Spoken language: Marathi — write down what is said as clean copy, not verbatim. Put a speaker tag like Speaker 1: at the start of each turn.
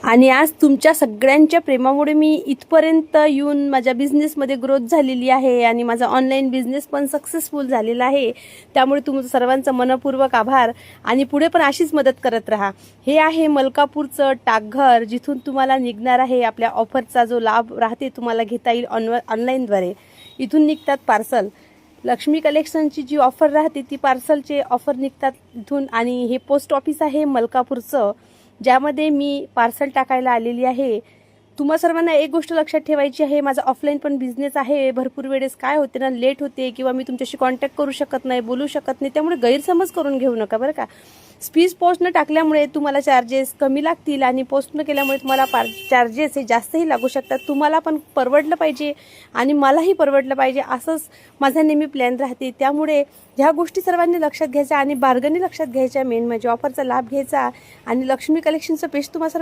Speaker 1: आणि आज तुमच्या सगळ्यांच्या प्रेमामुळे मी इथपर्यंत येऊन माझ्या बिझनेसमध्ये ग्रोथ झालेली आहे आणि माझा ऑनलाईन बिझनेस पण सक्सेसफुल झालेला आहे. त्यामुळे तुमचं सर्वांचं मनपूर्वक आभार आणि पुढे पण अशीच मदत करत राहा. हे आहे मलकापूरचं टाकघर, जिथून तुम्हाला निघणार आहे आपल्या ऑफरचा जो लाभ राहते तुम्हाला घेता येईल ऑनलाईनद्वारे. इथून निघतात पार्सल. लक्ष्मी कलेक्शनची जी ऑफर राहते ती पार्सलचे ऑफर निघतात इथून. आणि हे पोस्ट ऑफिस आहे मलकापूरचं, ज्यामध्ये मी पार्सल टाकायला आलेली आहे. तुम्हा सर्वांना एक गोष्ट लक्षात ठेवायची आहे, माझा ऑफलाईन पण बिझनेस आहे. भरपूर वेळेस काय होते ना, लेट होते किंवा मी तुमच्याशी कॉन्टॅक्ट करू शकत नाही, बोलू शकत नाही. त्यामुळे गैरसमज करून घेऊ नका बरं का. स्पीड पोस्ट न टाकल्यामुळे तुम्हाला चार्जेस कमी लागतील आणि पोस्ट न केल्यामुळे तुम्हाला चार्जेस हे जास्तही लागू शकतात. तुम्हाला पण परवडलं पाहिजे आणि मलाही परवडलं पाहिजे, असंच माझा नेहमी प्लॅन राहते. त्यामुळे ह्या गोष्टी सर्वांनी लक्षात घ्यायच्या आणि बार्गनी लक्षात घ्यायच्या. मेन म्हणजे ऑफरचा लाभ घ्यायचा आणि लक्ष्मी कलेक्शनचं पेज तुम्हाला